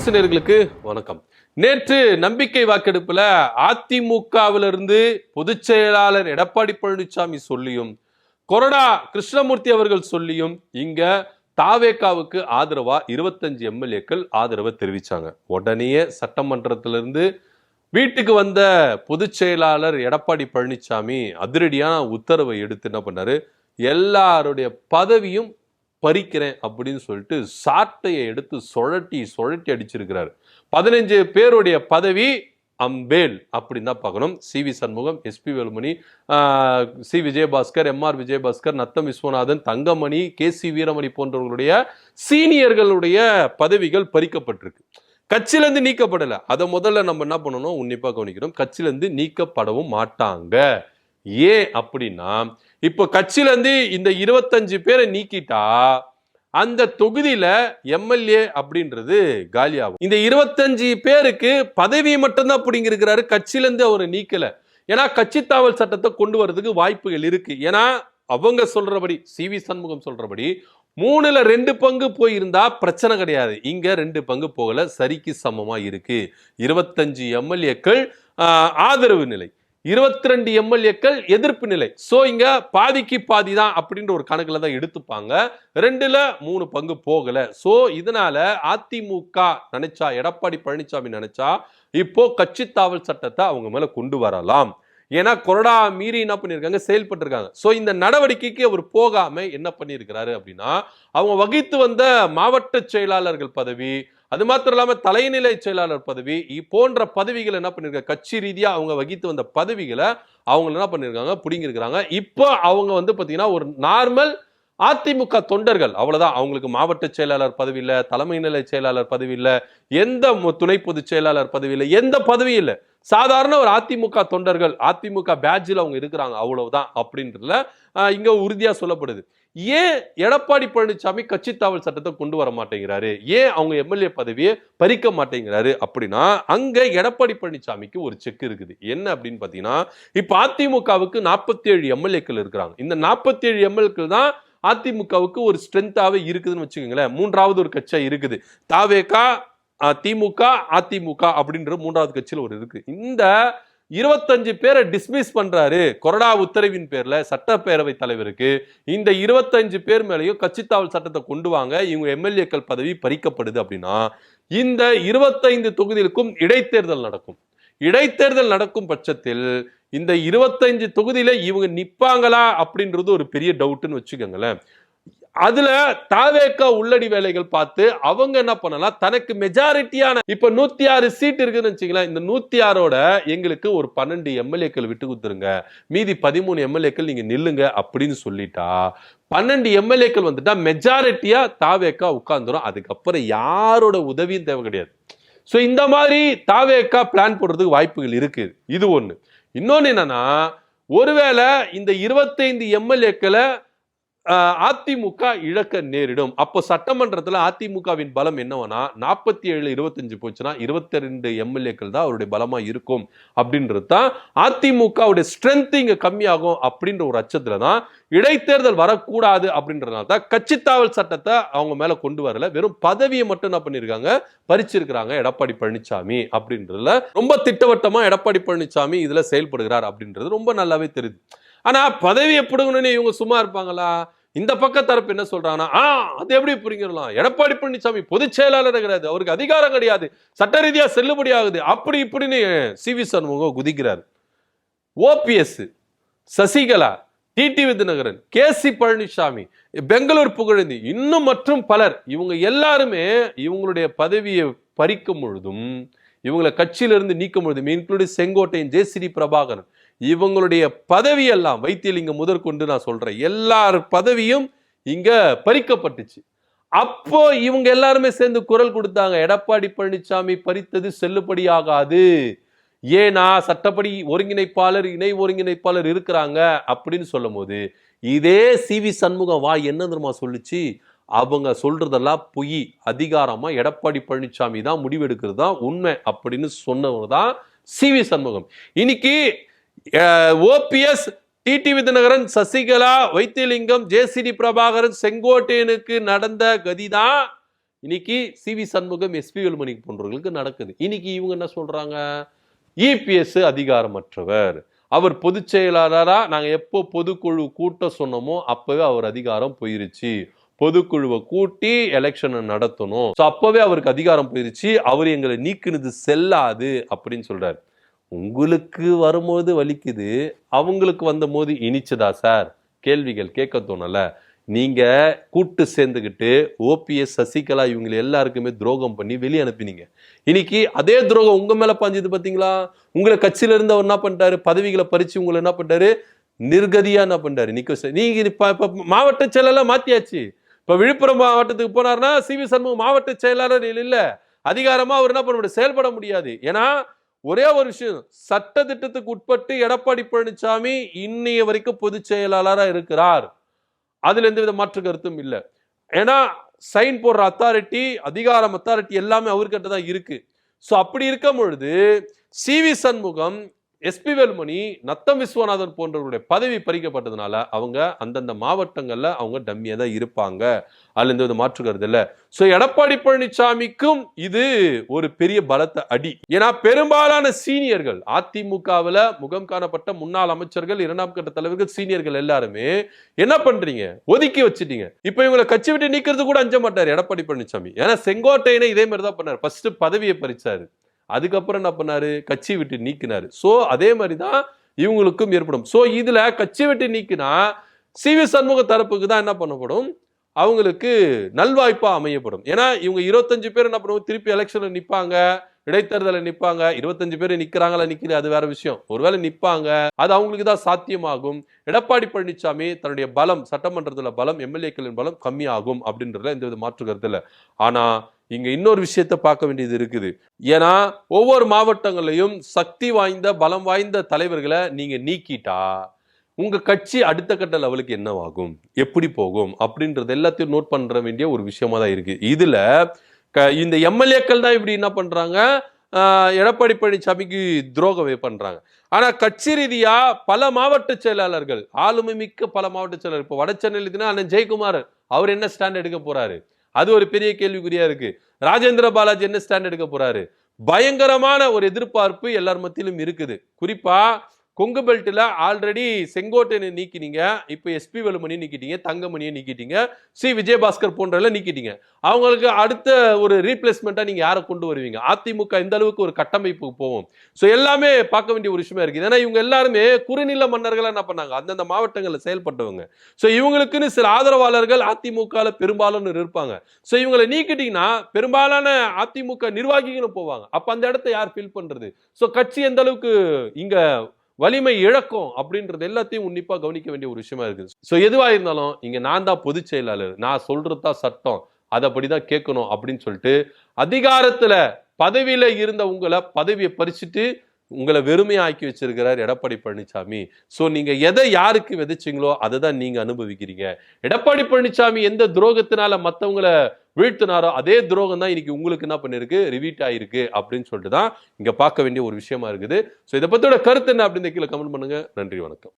Times நேயர்களுக்கு வணக்கம். நேற்று நம்பிக்கை வாக்கெடுப்புல அதிமுகவிலிருந்து பொதுச் செயலாளர் எடப்பாடி பழனிசாமி சொல்லியும் கொறடா கிருஷ்ணமூர்த்தி அவர்கள் சொல்லியும் இங்க தாவேகாவுக்கு ஆதரவா 25 எம்எல்ஏக்கள் ஆதரவை தெரிவிச்சாங்க. உடனே சட்டமன்றத்திலிருந்து வீட்டுக்கு வந்த பொதுச் செயலாளர் எடப்பாடி பழனிசாமி அதிரடியான உத்தரவை எடுத்து என்ன பண்ணாரு, எல்லாருடைய பதவியும் பறிக்கிறேன் அப்படின்னு சொல்லிட்டு சாட்டையை எடுத்து சுழட்டி அடிச்சிருக்கிறாரு. 15 பேருடைய பதவி அம்பேல் அப்படின்னு தான் பார்க்கணும். C V. Shanmugam, S P. Velumani, C. Vijayabaskar, M R. Vijayabaskar, Natham Viswanathan, Thangamani, K C. Veeramani போன்றவர்களுடைய சீனியர்களுடைய பதவிகள் பறிக்கப்பட்டிருக்கு. கட்சியிலிருந்து நீக்கப்படலை. அதை முதல்ல நம்ம என்ன பண்ணணும், உன்னிப்பா கவனிக்கணும். கட்சியிலிருந்து நீக்கப்படவும் மாட்டாங்க. ஏன் அப்படின்னா, இப்போ கட்சியில இருந்து இந்த 25 பேரை நீக்கிட்டா அந்த தொகுதியில எம்எல்ஏ அப்படின்றது காலியாகும். இந்த 25 பேருக்கு பதவி மட்டும்தான் பிடிங்கிருக்கிறாரு. கட்சியில இருந்து அவரை நீக்கல. ஏன்னா கட்சி தாவல் சட்டத்தை கொண்டு வரதுக்கு வாய்ப்புகள் இருக்கு. ஏன்னா அவங்க சொல்றபடி, சி.வி. சண்முகம் சொல்றபடி 3ல் 2 பங்கு போயிருந்தா பிரச்சனை கிடையாது. இங்க 2 பங்கு போகல, சரிக்கு சமமா இருக்கு. 25 எம்எல்ஏக்கள் ஆதரவு நிலை, 22 எம்எல்ஏக்கள் எதிர்ப்பு நிலை. சோ இங்க பாதிக்கு பாதி தான் அப்படின்ற ஒரு கணக்குல தான் எடுத்துப்பாங்க. 2ல் 3 பங்கு போகல. சோ இதனால அதிமுக நினைச்சா, எடப்பாடி பழனிசாமி நினைச்சா இப்போ கட்சி தாவல் சட்டத்தை அவங்க மேல கொண்டு வரலாம். ஏன்னா கொறடா மீறி என்ன பண்ணிருக்காங்க, செயல்பட்டு இருக்காங்க. சோ இந்த நடவடிக்கைக்கு அவர் போகாம என்ன பண்ணிருக்கிறாரு அப்படின்னா, அவங்க வகித்து வந்த மாவட்ட செயலாளர்கள் பதவி, அது மாத்திரம் இல்லாம தலைநிலை செயலாளர் பதவி போன்ற பதவிகள் என்ன பண்ணிருக்காங்க, கட்சி ரீதியா அவங்க வகித்து வந்த பதவிகளை அவங்க என்ன பண்ணிருக்காங்க, பிடிங்கிருக்கிறாங்க. இப்போ அவங்க பாத்தீங்கன்னா ஒரு நார்மல் அதிமுக தொண்டர்கள், அவ்வளவுதான். அவங்களுக்கு மாவட்ட செயலாளர் பதவி இல்ல, தலைமை நிலை செயலாளர் பதவி இல்ல, எந்த துணை பொதுச் செயலாளர் பதவி இல்ல, எந்த பதவியும் இல்ல. சாதாரண ஒரு அதிமுக தொண்டர்கள், அதிமுக பேட்ஜில் அவங்க இருக்கிறாங்க, அவ்வளவுதான் அப்படின்றதுல இங்க உறுதியா சொல்லப்படுது. ஏன் எடப்பாடி பழனிசாமி கட்சி தாவல் சட்டத்தை கொண்டு வர மாட்டேங்கிறாரு, ஏன் அவங்க எம்எல்ஏ பதவியை பறிக்க மாட்டேங்கிறாரு அப்படின்னா, அங்க எடப்பாடி பழனிசாமிக்கு ஒரு செக் இருக்குது. என்ன அப்படின்னு பாத்தீங்கன்னா, இப்ப அதிமுகவுக்கு 47 எம்எல்ஏக்கள் இருக்கிறாங்க. இந்த 47 எம்எல்ஏக்கள் தான் அதிமுகவுக்கு ஒரு ஸ்ட்ரென்த்தாவே இருக்குதுன்னு வச்சுக்கோங்களேன். மூன்றாவது ஒரு கட்சியா இருக்குது. தாவேகா, திமுக, அதிமுக அப்படின்ற மூன்றாவது கட்சியில் ஒரு இருக்கு. இந்த 25 பேரை டிஸ்மிஸ் பண்றாரு கொறடா உத்தரவின் பேர்ல சட்டப்பேரவை தலைவருக்கு. இந்த 25 பேர் மேலேயும் கட்சித்தாவல் சட்டத்தை கொண்டு வாங்க, இவங்க எம்எல்ஏக்கள் பதவி பறிக்கப்படுது அப்படின்னா, இந்த 25 தொகுதிகளுக்கும் இடைத்தேர்தல் நடக்கும். இடைத்தேர்தல் நடக்கும் பட்சத்தில் இந்த 25 தொகுதியில இவங்க நிப்பாங்களா அப்படின்றது ஒரு பெரிய டவுட்னு வச்சுக்கோங்களேன். அதுல தாவேகா உள்ளடி வேலைகள் பார்த்து அவங்க என்ன பண்ணலாம், தனக்கு மெஜாரிட்டியான இப்ப 106 சீட் இருக்குன்னு வச்சுக்கலாம். இந்த 106ஓட எங்களுக்கு ஒரு 12 எம்எல்ஏக்கள் விட்டு கொடுத்துருங்க, மீதி 13 எம்எல்ஏக்கள் நீங்க நில்லுங்க அப்படின்னு சொல்லிட்டா 12 எம்எல்ஏக்கள் வந்துட்டா மெஜாரிட்டியா தாவேகா உட்கார்ந்துரும். அதுக்கப்புறம் யாரோட உதவியும் தேவை கிடையாது. சோ இந்த மாதிரி தாவேகா பிளான் போடுறதுக்கு வாய்ப்புகள் இருக்கு. இது ஒண்ணு. இன்னொன்னு என்னன்னா, ஒருவேளை இந்த 25 எம்எல்ஏக்களை அதிமுக இழக்க நேரிடும். அப்போ சட்டமன்றத்தில் அதிமுகவின் பலம் என்னவனா, 47-25 போச்சுன்னா 22 எம்எல்ஏக்கள் தான் அவருடைய பலமா இருக்கும் அப்படின்றது தான். அதிமுகவுடைய ஸ்ட்ரென்த் இங்க கம்மியாகும் அப்படின்ற ஒரு அச்சத்துல தான் இடைத்தேர்தல் வரக்கூடாது அப்படின்றதுனால தான் கட்சி தாவல் சட்டத்தை அவங்க மேல கொண்டு வரல, வெறும் பதவியை மட்டும் என்ன பண்ணிருக்காங்க, பறிச்சிருக்கிறாங்க எடப்பாடி பழனிசாமி அப்படின்றதுல ரொம்ப திட்டவட்டமா எடப்பாடி பழனிசாமி இதுல செயல்படுகிறார் அப்படின்றது ரொம்ப நல்லாவே தெரியுது. ஆனா பதவியை பிடுங்கணும்னு இவங்க சும்மா இருப்பாங்களா? இந்த பக்க தரப்பு என்ன சொல்றாங்கன்னா, அது எப்படி புரிஞ்சிடலாம், எடப்பாடி பழனிசாமி பொதுச் செயலாளர் கிடையாது, அவருக்கு அதிகாரம் கிடையாது, சட்ட ரீதியா செல்லுபடி ஆகுது அப்படி இப்படின்னு சி.வி. சண்முகம் குதிக்கிறார். OPS, Sasikala, TTV Dhinakaran, K C. Palanisamy, Bangalore Pugazhendhi, இன்னும் மற்றும் பலர், இவங்க எல்லாருமே இவங்களுடைய பதவியை பறிக்கும் பொழுதும், இவங்களை கட்சியிலிருந்து நீக்கும் பொழுதும், இன்க்ளூடிங் செங்கோட்டையன், ஜே.சி.டி. பிரபாகரன், இவங்களுடைய பதவி எல்லாம் வைத்தியலிங்கம் முதற்கொண்டு நான் சொல்றேன், எல்லார் பதவியும் இங்க பறிக்கப்பட்டுச்சு. அப்போ இவங்க எல்லாருமே சேர்ந்து குரல் கொடுத்தாங்க, எடப்பாடி பழனிசாமி பறித்தது செல்லுபடியாகாது, ஏன்னா சட்டப்படி ஒருங்கிணைப்பாளர், இணை ஒருங்கிணைப்பாளர் இருக்கிறாங்க அப்படின்னு சொல்லும் போது, இதே சி.வி. சண்முகம் வா என்ன தெரியுமா சொல்லுச்சு, அவங்க சொல்றதெல்லாம் பொய், அதிகாரமா எடப்பாடி பழனிசாமி தான் முடிவெடுக்கிறது தான் உண்மை அப்படின்னு சொன்னவர் தான் சி.வி. சண்முகம். இன்னைக்கு ஓபிஎஸ், டிடிவி தினகரன், சசிகலா, வைத்தியலிங்கம், ஜே.சி.டி. பிரபாகரன், செங்கோட்டையனுக்கு நடந்த கதிதான் இன்னைக்கு சிவி சண்முகம், எஸ்பி வேலுமணி போன்றவர்களுக்கு நடக்குது. இன்னைக்கு இவங்க என்ன சொல்றாங்க? இபிஎஸ் அதிகாரமற்றவர், அவர் பொதுச் செயலாளரா நாங்க எப்போ பொதுக்குழு கூட்ட சொன்னோமோ அப்பவே அவர் அதிகாரம் போயிருச்சு, பொதுக்குழுவை கூட்டி எலெக்ஷனை நடத்தணும், அப்பவே அவருக்கு அதிகாரம் போயிருச்சு, அவர் எங்களை நீக்குனது செல்லாது அப்படின்னு சொல்றாரு. உங்களுக்கு வரும்போது வலிக்குது, அவங்களுக்கு வந்த போது இனிச்சதா சார்? கேள்விகள் கேட்க தோணல. நீங்க கூட்டு சேர்ந்துகிட்டு ஓபிஎஸ், சசிகலா இவங்க எல்லாருக்குமே துரோகம் பண்ணி வெளியே அனுப்பினீங்க. இன்னைக்கு அதே துரோகம் உங்க மேல பாஞ்சது பாத்தீங்களா? உங்களை கட்சியில இருந்து அவர் என்ன பண்ணிட்டாரு? பதவிகளை பறிச்சு உங்களை என்ன பண்ணிட்டாரு? நிர்கதியா என்ன பண்ணிட்டாரு? நீங்க மாவட்ட செயலாளர் மாத்தியாச்சு. இப்ப விழுப்புரம் மாவட்டத்துக்கு போனார்னா சிவி சண்முகம் மாவட்ட செயலாளர் இல்ல, அதிகாரமா அவர் என்ன பண்ண முடியாது, செயல்பட முடியாது. ஏன்னா ஒரே ஒரு விஷயம், சட்ட திட்டத்துக்கு உட்பட்டு எடப்பாடி பழனிசாமி இன்னைய வரைக்கும் பொதுச் செயலாளரா இருக்கிறார். அதுல எந்த வித மாற்று கருத்தும் இல்லை. ஏன்னா சைன் போடுற அத்தாரிட்டி, அதிகாரம் அத்தாரிட்டி எல்லாமே அவர்கிட்ட தான் இருக்கு. சோ அப்படி இருக்கும் பொழுது சிவி சண்முகம், எஸ்பி வேலுமணி, நத்தம் விஸ்வநாதன் போன்றவருடைய பதவி பறிக்கப்பட்டதுனால அவங்க அந்தந்த மாவட்டங்கள்ல அவங்க டம்மியா தான் இருப்பாங்க. அதுல எந்த வித மாற்று கருத்து இல்லை. சோ எடப்பாடி பழனிசாமிக்கும் இது ஒரு பெரிய பலத்த அடி. ஏன்னா பெரும்பாலான சீனியர்கள் அதிமுகவுல முகம் காணப்பட்ட முன்னாள் அமைச்சர்கள், இரண்டாம் கட்ட தலைவர்கள், சீனியர்கள் எல்லாருமே என்ன பண்றீங்க? ஒதுக்கி வச்சுட்டீங்க. இப்ப இவங்களை கட்சி விட்டு நீக்கிறது கூட அஞ்ச மாட்டாரு எடப்பாடி பழனிசாமி. ஏன்னா செங்கோட்டையனை இதே மாதிரி தான் பண்ணாரு. ஃபர்ஸ்ட் பதவியை பறிச்சாரு, அதுக்கப்புறம் என்ன பண்ணாரு? கட்சி விட்டு நீக்கினாரு. சோ அதே மாதிரிதான் இவங்களுக்கும் ஏற்படும். சோ இதுல கட்சி விட்டு நீக்கினா சிவி சண்முக தரப்புக்கு தான் என்ன பண்ணப்படும்? அவங்களுக்கு நல்வாய்ப்பா அமையப்படும். ஏன்னா இவங்க 25 பேர் என்ன பண்ணுவோம்? திருப்பி எலெக்ஷன்ல நிப்பாங்க, இடைத்தேர்தல நிப்பாங்க. 25 பேர் நிக்கிறாங்களா நிக்கல அது வேற விஷயம். ஒருவேளை நிப்பாங்க, அது அவங்களுக்கு தான் சாத்தியமாகும். எடப்பாடி பழனிசாமி தன்னுடைய பலம், சட்டமன்றத்துல பலம், எம்எல்ஏக்களின் பலம் கம்மியாகும் அப்படின்றதுல எந்த வித மாற்று கருத்து இல்லை. ஆனா இங்க இன்னொரு விஷயத்தை பார்க்க வேண்டியது இருக்குது. ஏன்னா ஒவ்வொரு மாவட்டங்களையும் சக்தி வாய்ந்த, பலம் வாய்ந்த தலைவர்களை நீங்க நீக்கிட்டா உங்க கட்சி அடுத்த கட்ட லெவலுக்கு என்னவாகும், எப்படி போகும் அப்படின்றது எல்லாத்தையும் நோட் பண்ற வேண்டிய ஒரு விஷயமா தான் இருக்கு. இதுல இந்த எம்எல்ஏக்கள் தான் இப்படி என்ன பண்றாங்க? எடப்பாடி பழனிசாமிக்கு துரோகமே பண்றாங்க. ஆனா கட்சி ரீதியா பல மாவட்ட செயலாளர்கள், ஆளுமை மிக்க பல மாவட்ட செயலாளர், இப்போ வட சென்னையில் அண்ணன் ஜெயக்குமார், அவர் என்ன ஸ்டாண்ட் எடுக்க போறாரு? அது ஒரு பெரிய கேள்விக்குறியா இருக்கு. ராஜேந்திர பாலாஜி என்ன ஸ்டாண்ட் எடுக்க போறாரு? பயங்கரமான ஒரு எதிர்பார்ப்பு எல்லார் மத்தியிலும் இருக்குது. குறிப்பா கொங்கு பெல்ட்ல ஆல்ரெடி செங்கோட்டையனை நீக்கினீங்க, இப்ப எஸ்பி வேலுமணி நீக்கிட்டீங்க, தங்கமணியை நீக்கிட்டீங்க, சி விஜயபாஸ்கர் போன்றவெல்லாம் நீக்கிட்டீங்க. அவங்களுக்கு அடுத்த ஒரு ரீப்ளேஸ்மெண்டா நீங்க யாரை கொண்டு வருவீங்க? அதிமுக இந்த அளவுக்கு ஒரு கட்டமைப்புக்கு போவோம். சோ எல்லாமே பார்க்க வேண்டிய ஒரு விஷயமா இருக்கு. ஏன்னா இவங்க எல்லாருமே குறுநில மன்னர்களா என்ன பண்ணாங்க? அந்தந்த மாவட்டங்கள்ல செயல்பட்டவங்க. சோ இவங்களுக்குன்னு சில ஆதரவாளர்கள் அதிமுக பெரும்பாலும் இருப்பாங்க. சோ இவங்களை நீக்கிட்டீங்கன்னா பெரும்பாலான அதிமுக நிர்வாகிகளும் போவாங்க. அப்ப அந்த இடத்தை யார் ஃபில் பண்றது? சோ கட்சி எந்த அளவுக்கு இங்க வலிமை இழக்கும் அப்படின்றது எல்லாத்தையும் உன்னிப்பா கவனிக்க வேண்டிய ஒரு விஷயமா இருக்குது. சோ எதுவா இருந்தாலும் இங்க நான் தான் பொதுச் செயலாளர், நான் சொல்றதுதான் சட்டம், அதப்படிதான் கேட்கணும் அப்படின்னு சொல்லிட்டு அதிகாரத்துல பதவியில இருந்த உங்களை பதவியை பறிச்சுட்டு உங்களை வெறுமையாக்கி வச்சிருக்கிறார் எடப்பாடி பழனிசாமி. சோ நீங்க எதை யாருக்கு விதைச்சிங்களோ அதை தான் நீங்க அனுபவிக்கிறீங்க. எடப்பாடி பழனிசாமி எந்த துரோகத்தினால மத்தவங்களை வீழ்த்தினாரோ அதே துரோகம் தான் இன்னைக்கு உங்களுக்கு என்ன பண்ணிருக்கு? ரிவீட் ஆயிருக்கு அப்படின்னு சொல்லிட்டு தான் இங்க பார்க்க வேண்டிய ஒரு விஷயமா இருக்குது. சோ இதை பத்தியோட கருத்து என்ன அப்படின்னு கீழே கமெண்ட் பண்ணுங்க. நன்றி, வணக்கம்.